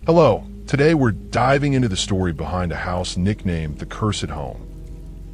Hello, today we're diving into the story behind a house nicknamed the Cursed Home.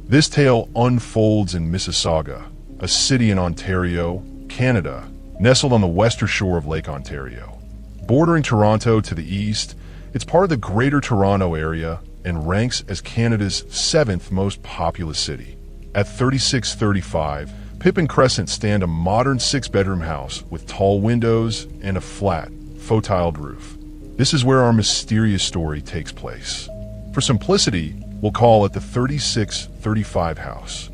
This tale unfolds in Mississauga, a city in Ontario, Canada, nestled on the western shore of Lake Ontario. Bordering Toronto to the east, it's part of the Greater Toronto Area and ranks as Canada's 7th most populous city. At 3635, Pippin Crescent stands a modern 6-bedroom house with tall windows and a flat, faux-tiled roof. This is where our mysterious story takes place. For simplicity, we'll call it the 3635 house.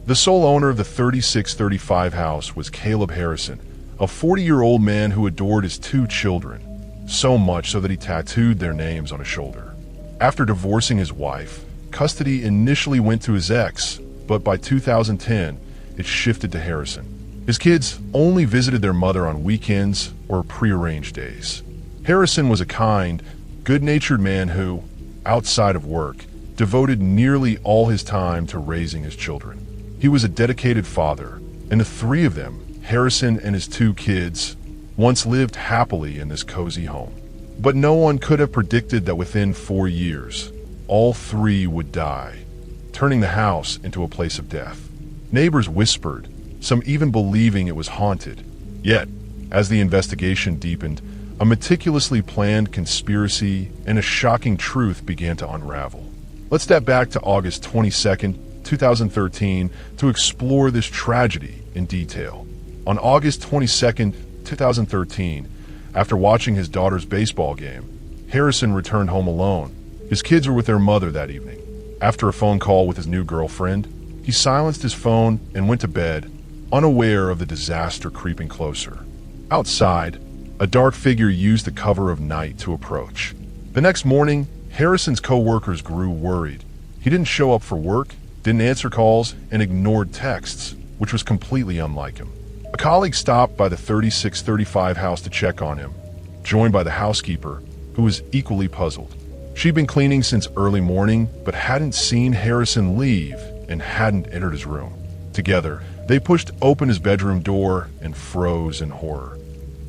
The sole owner of the 3635 house was Caleb Harrison, a 40-year-old man who adored his 2 children, so much so that he tattooed their names on his shoulder. After divorcing his wife, custody initially went to his ex, but by 2010, it shifted to Harrison. His kids only visited their mother on weekends or prearranged days. Harrison was a kind, good-natured man who, outside of work, devoted nearly all his time to raising his children. He was a dedicated father, and the 3 of them, Harrison and his 2 kids, once lived happily in this cozy home. But no one could have predicted that within 4 years, all 3 would die, turning the house into a place of death. Neighbors whispered, some even believing it was haunted. Yet, as the investigation deepened, a meticulously planned conspiracy and a shocking truth began to unravel. Let's step back to August 22nd, 2013 to explore this tragedy in detail. On August 22nd, 2013, after watching his daughter's baseball game, Harrison returned home alone. His kids were with their mother that evening. After a phone call with his new girlfriend, he silenced his phone and went to bed, unaware of the disaster creeping closer. Outside, a dark figure used the cover of night to approach. The next morning, Harrison's co-workers grew worried. He didn't show up for work, didn't answer calls, and ignored texts, which was completely unlike him. A colleague stopped by the 3635 house to check on him, joined by the housekeeper, who was equally puzzled. She'd been cleaning since early morning, but hadn't seen Harrison leave and hadn't entered his room. Together, they pushed open his bedroom door and froze in horror.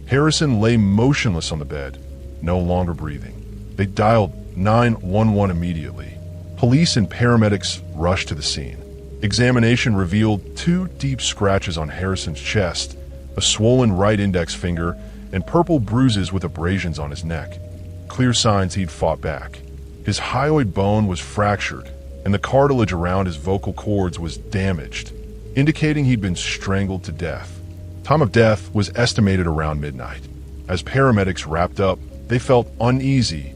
Harrison lay motionless on the bed, no longer breathing. They dialed 911 immediately. Police and paramedics rushed to the scene. Examination revealed 2 deep scratches on Harrison's chest, a swollen right index finger, and purple bruises with abrasions on his neck. Clear signs he'd fought back. His hyoid bone was fractured, and the cartilage around his vocal cords was damaged, indicating he'd been strangled to death. Time of death was estimated around midnight. As paramedics wrapped up, they felt uneasy.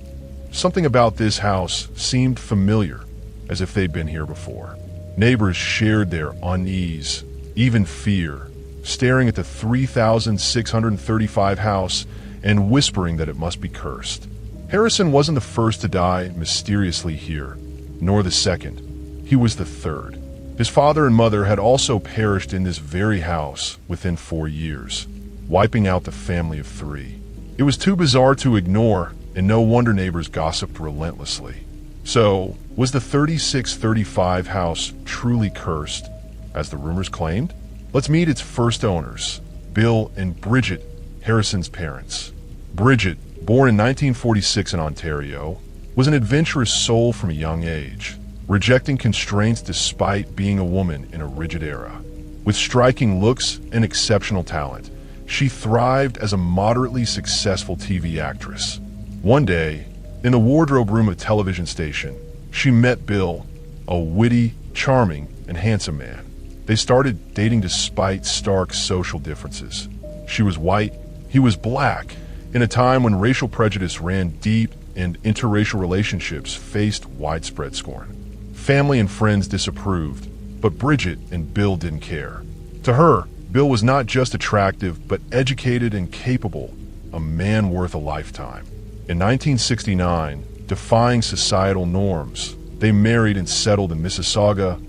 Something about this house seemed familiar, as if they'd been here before. Neighbors shared their unease, even fear, staring at the 3635 house and whispering that it must be cursed. Harrison wasn't the first to die mysteriously here, nor the second. He was the 3rd. His father and mother had also perished in this very house within 4 years, wiping out the family of 3. It was too bizarre to ignore, and no wonder neighbors gossiped relentlessly. So, was the 3635 house truly cursed, as the rumors claimed? Let's meet its first owners, Bill and Bridget, Harrison's parents. Bridget, born in 1946 in Ontario, was an adventurous soul from a young age, rejecting constraints despite being a woman in a rigid era. With striking looks and exceptional talent, she thrived as a moderately successful TV actress. One day, in the wardrobe room of a television station, she met Bill, a witty, charming, and handsome man. They started dating despite stark social differences. She was white, he was black, in a time when racial prejudice ran deep and interracial relationships faced widespread scorn. Family and friends disapproved, but Bridget and Bill didn't care. To her, Bill was not just attractive, but educated and capable, a man worth a lifetime. In 1969, defying societal norms, they married and settled in Mississauga,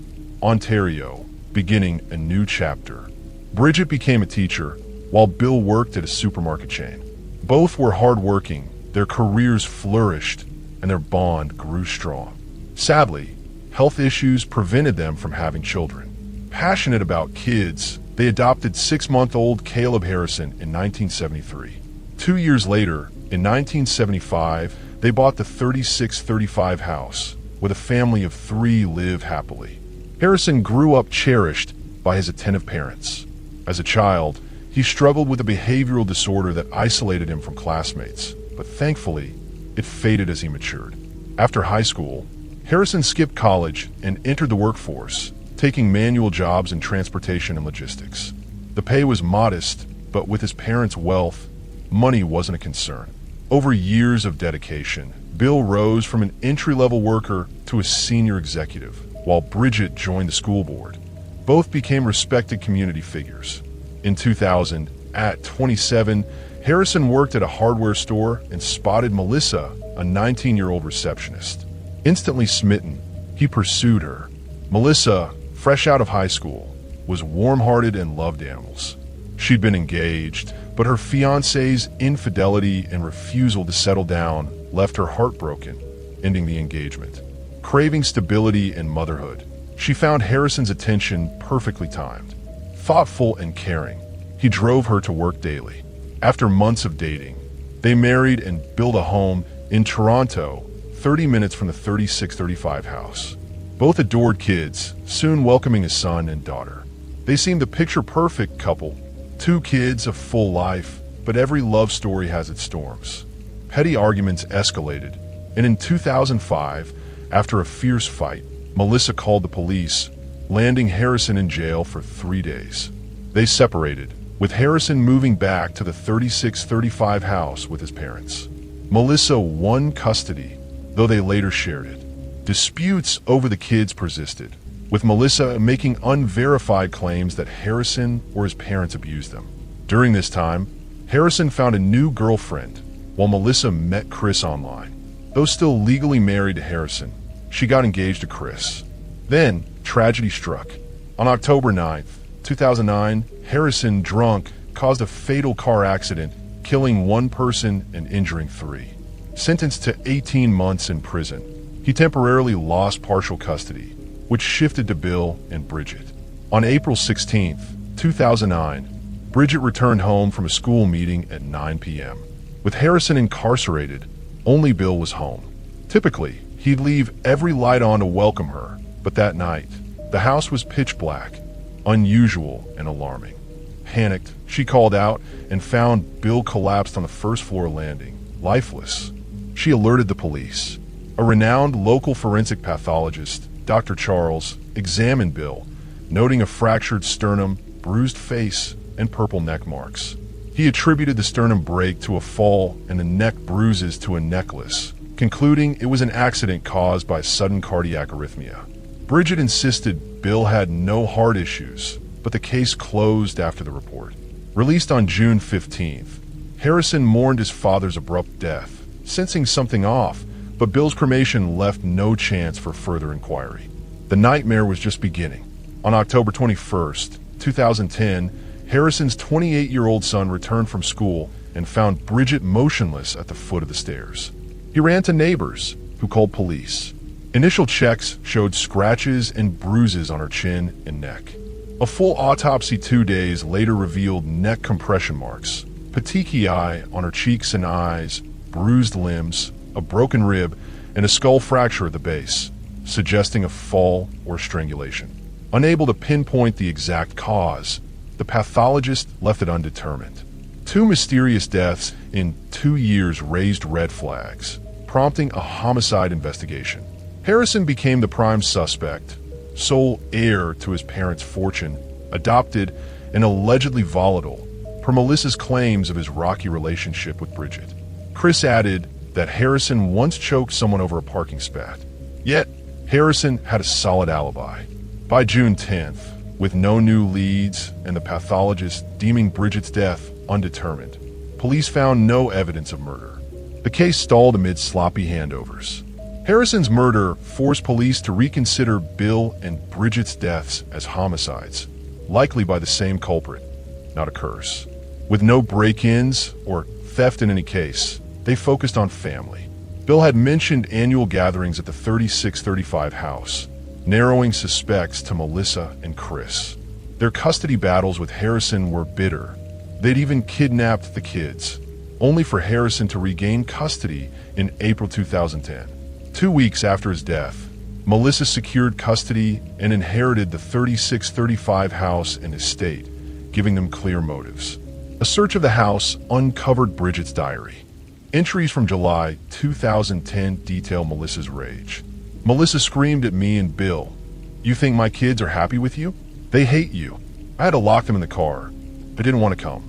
Ontario, beginning a new chapter. Bridget became a teacher, while Bill worked at a supermarket chain. Both were hardworking, their careers flourished, and their bond grew strong. Sadly, health issues prevented them from having children. Passionate about kids, they adopted 6-month-old Caleb Harrison in 1973. 2 years later, in 1975, They bought the 3635 house, where the family of 3 live happily. Harrison grew up cherished by his attentive parents. As a child, he struggled with a behavioral disorder that isolated him from classmates, but thankfully, it faded as he matured. After high school, Harrison skipped college and entered the workforce, taking manual jobs in transportation and logistics. The pay was modest, but with his parents' wealth, money wasn't a concern. Over years of dedication, Bill rose from an entry-level worker to a senior executive, while Bridget joined the school board. Both became respected community figures. In 2000, at 27, Harrison worked at a hardware store and spotted Melissa, a 19-year-old receptionist. Instantly smitten, he pursued her. Melissa, fresh out of high school, was warm-hearted and loved animals. She'd been engaged, but her fiancé's infidelity and refusal to settle down left her heartbroken, ending the engagement. Craving stability and motherhood, she found Harrison's attention perfectly timed. Thoughtful and caring, he drove her to work daily. After months of dating, they married and built a home in Toronto, 30 minutes from the 3635 house. Both adored kids, soon welcoming a son and daughter. They seemed a picture-perfect couple. 2 kids, a full life, but every love story has its storms. Petty arguments escalated, and in 2005, after a fierce fight, Melissa called the police, landing Harrison in jail for 3 days. They separated, with Harrison moving back to the 3635 house with his parents. Melissa won custody, though they later shared it. Disputes over the kids persisted, with Melissa making unverified claims that Harrison or his parents abused them. During this time, Harrison found a new girlfriend, while Melissa met Chris online. Though still legally married to Harrison, she got engaged to Chris. Then, tragedy struck. On October 9th, 2009, Harrison, drunk, caused a fatal car accident, killing 1 person and injuring 3. Sentenced to 18 months in prison, he temporarily lost partial custody, which shifted to Bill and Bridget. On April 16, 2009, Bridget returned home from a school meeting at 9 p.m. With Harrison incarcerated, only Bill was home. Typically, he'd leave every light on to welcome her, but that night, the house was pitch black, unusual and alarming. Panicked, she called out and found Bill collapsed on the first-floor landing, lifeless. She alerted the police. A renowned local forensic pathologist, Dr. Charles, examined Bill, noting a fractured sternum, bruised face, and purple neck marks. He attributed the sternum break to a fall and the neck bruises to a necklace, concluding it was an accident caused by sudden cardiac arrhythmia. Bridget insisted Bill had no heart issues, but the case closed after the report. Released on June 15th, Harrison mourned his father's abrupt death, sensing something off, but Bill's cremation left no chance for further inquiry. The nightmare was just beginning. On October 21st, 2010, Harrison's 28-year-old son returned from school and found Bridget motionless at the foot of the stairs. He ran to neighbors, who called police. Initial checks showed scratches and bruises on her chin and neck. A full autopsy 2 days later revealed neck compression marks, petechiae on her cheeks and eyes, bruised limbs, a broken rib, and a skull fracture at the base, suggesting a fall or strangulation. Unable to pinpoint the exact cause, the pathologist left it undetermined. 2 mysterious deaths in 2 years raised red flags, prompting a homicide investigation. Harrison became the prime suspect, sole heir to his parents' fortune, adopted, and allegedly volatile, per Melissa's claims of his rocky relationship with Bridget. Chris added that Harrison once choked someone over a parking spot. Yet, Harrison had a solid alibi. By June 10th, with no new leads and the pathologist deeming Bridget's death undetermined, police found no evidence of murder. The case stalled amid sloppy handovers. Harrison's murder forced police to reconsider Bill and Bridget's deaths as homicides, likely by the same culprit, not a curse. With no break-ins or theft in any case, they focused on family. Bill had mentioned annual gatherings at the 3635 house, narrowing suspects to Melissa and Chris. Their custody battles with Harrison were bitter. They'd even kidnapped the kids, only for Harrison to regain custody in April 2010. 2 weeks after his death, Melissa secured custody and inherited the 3635 house and estate, giving them clear motives. A search of the house uncovered Bridget's diary. Entries from July 2010 detail Melissa's rage. Melissa screamed at me and Bill, "You think my kids are happy with you? They hate you. I had to lock them in the car. I didn't want to come."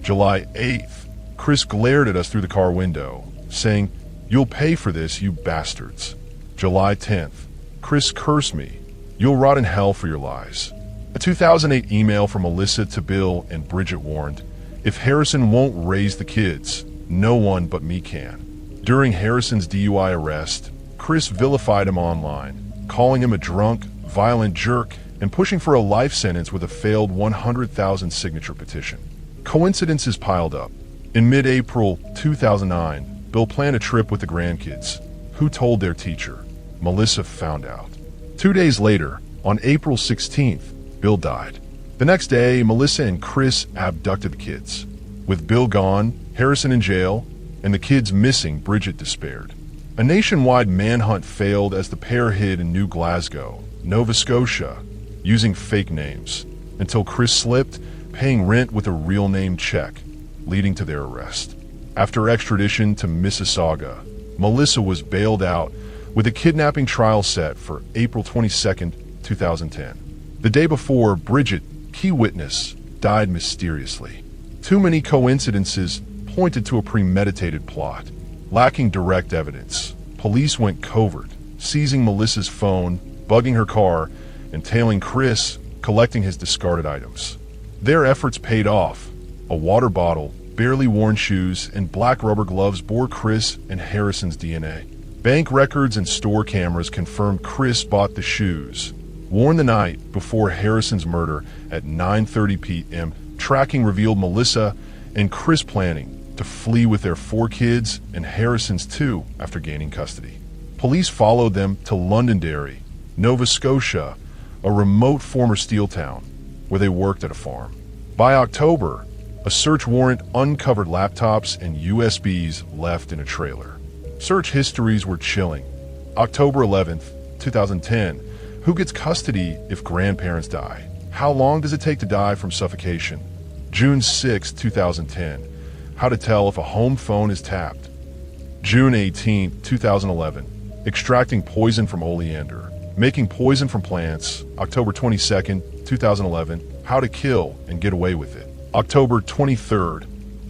July 8th, Chris glared at us through the car window, saying, "You'll pay for this, you bastards." July 10th, Chris cursed me, "You'll rot in hell for your lies." A 2008 email from Melissa to Bill and Bridget warned, "If Harrison won't raise the kids, no one but me can." During Harrison's DUI arrest, Chris vilified him online, calling him a drunk, violent jerk, and pushing for a life sentence with a failed 100,000 signature petition. Coincidences piled up. In mid-April 2009, Bill planned a trip with the grandkids. Who told their teacher? Melissa found out. 2 days later, on April 16th, Bill died. The next day, Melissa and Chris abducted the kids. With Bill gone, Harrison in jail, and the kids missing, Bridget despaired. A nationwide manhunt failed as the pair hid in New Glasgow, Nova Scotia, using fake names, until Chris slipped, paying rent with a real name check, leading to their arrest. After extradition to Mississauga, Melissa was bailed out with a kidnapping trial set for April 22, 2010. The day before, Bridget, key witness, died mysteriously. Too many coincidences pointed to a premeditated plot. Lacking direct evidence, police went covert, seizing Melissa's phone, bugging her car, and tailing Chris, collecting his discarded items. Their efforts paid off. A water bottle, barely worn shoes, and black rubber gloves bore Chris and Harrison's DNA. Bank records and store cameras confirmed Chris bought the shoes, worn the night before Harrison's murder at 9:30 p.m. Tracking revealed Melissa and Chris planning to flee with their 4 kids and Harrison's 2 after gaining custody. Police followed them to Londonderry, Nova Scotia, a remote former steel town where they worked at a farm. By October, a search warrant uncovered laptops and USBs left in a trailer. Search histories were chilling. October 11th, 2010, who gets custody if grandparents die? How long does it take to die from suffocation? June 6, 2010, how to tell if a home phone is tapped. June 18, 2011, extracting poison from oleander, making poison from plants. October 22nd, 2011, how to kill and get away with it. October 23rd,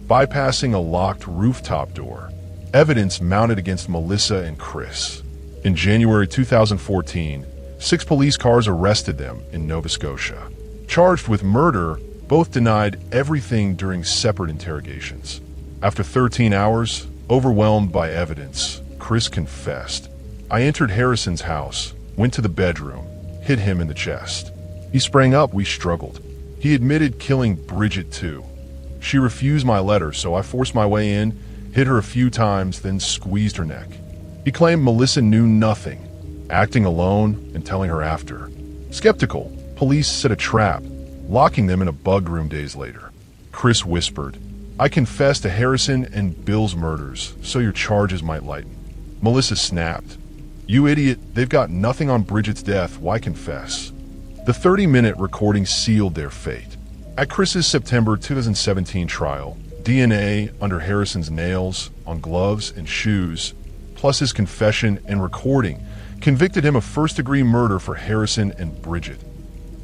bypassing a locked rooftop door. Evidence mounted against Melissa and Chris. In January 2014, 6 police cars arrested them in Nova Scotia. Charged with murder, both denied everything during separate interrogations. After 13 hours, overwhelmed by evidence, Chris confessed. "I entered Harrison's house, went to the bedroom, hit him in the chest. He sprang up, we struggled. He admitted killing Bridget too. She refused my letter, so I forced my way in, hit her a few times, then squeezed her neck." He claimed Melissa knew nothing, acting alone and telling her after. Skeptical, police set a trap, locking them in a bug room days later. Chris whispered, "I confessed to Harrison and Bill's murders, so your charges might lighten." Melissa snapped, "You idiot, they've got nothing on Bridget's death, why confess?" The 30-minute recording sealed their fate. At Chris's September 2017 trial, DNA under Harrison's nails, on gloves and shoes, plus his confession and recording, convicted him of first-degree murder for Harrison and Bridget.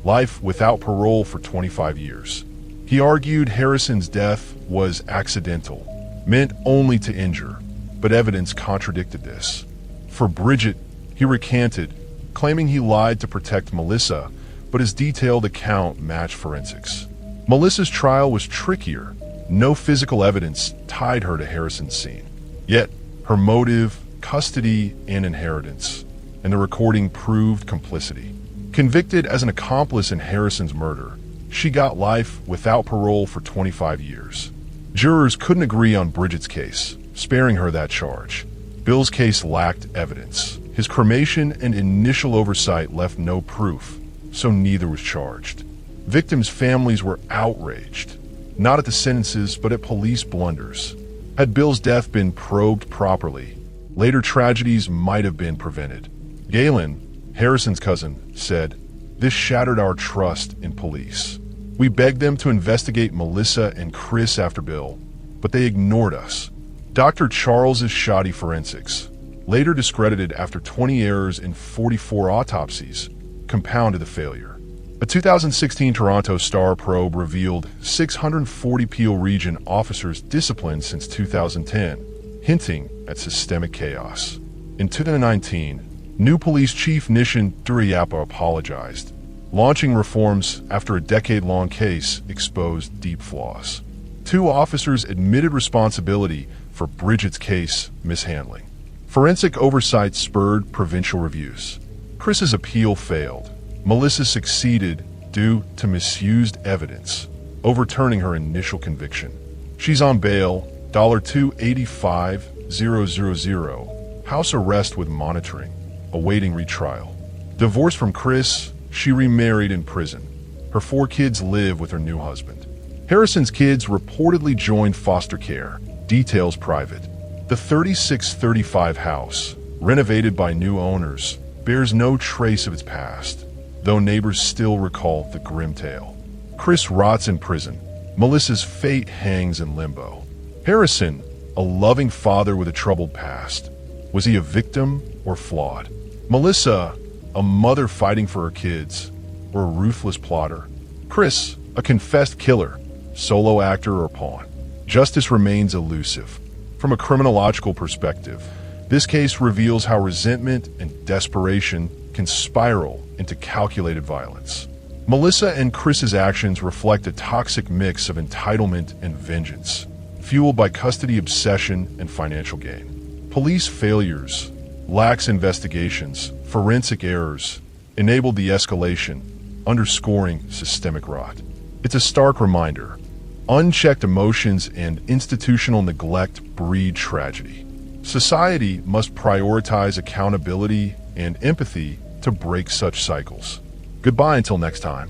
Life without parole for 25 years. He argued Harrison's death was accidental, meant only to injure, but evidence contradicted this. For Bridget, he recanted, claiming he lied to protect Melissa, but his detailed account matched forensics. Melissa's trial was trickier. No physical evidence tied her to Harrison's scene. Yet, her motive, custody, and inheritance, and the recording proved complicity. Convicted as an accomplice in Harrison's murder, she got life without parole for 25 years. Jurors couldn't agree on Bridget's case, sparing her that charge. Bill's case lacked evidence. His cremation and initial oversight left no proof, so neither was charged. Victims' families were outraged, not at the sentences, but at police blunders. Had Bill's death been probed properly, Later tragedies might have been prevented. Galen, Harrison's cousin, said, "This shattered our trust in police. We begged them to investigate Melissa and Chris after Bill, but they ignored us." Dr. Charles's shoddy forensics, later discredited after 20 errors in 44 autopsies, compounded the failure. A 2016 Toronto Star probe revealed 640 Peel Region officers disciplined since 2010, hinting at systemic chaos. In 2019, new police chief Nishan Duriyapa apologized, launching reforms after a decade-long case exposed deep flaws. 2 officers admitted responsibility for Bridget's case mishandling. Forensic oversight spurred provincial reviews. Chris's appeal failed. Melissa succeeded due to misused evidence, overturning her initial conviction. She's on bail, $285,000, house arrest with monitoring, awaiting retrial. Divorced from Chris, she remarried in prison. Her 4 kids live with her new husband. Harrison's kids reportedly joined foster care, details private. The 3635 house, renovated by new owners, bears no trace of its past, though neighbors still recall the grim tale. Chris rots in prison. Melissa's fate hangs in limbo. Harrison, a loving father with a troubled past. Was he a victim or flawed? Melissa, a mother fighting for her kids, or a ruthless plotter? Chris, a confessed killer, solo actor or pawn? Justice remains elusive. From a criminological perspective, this case reveals how resentment and desperation can spiral into calculated violence. Melissa and Chris's actions reflect a toxic mix of entitlement and vengeance, fueled by custody obsession and financial gain. Police failures, lax investigations, forensic errors enabled the escalation, underscoring systemic rot. It's a stark reminder. Unchecked emotions and institutional neglect breed tragedy. Society must prioritize accountability and empathy to break such cycles. Goodbye until next time.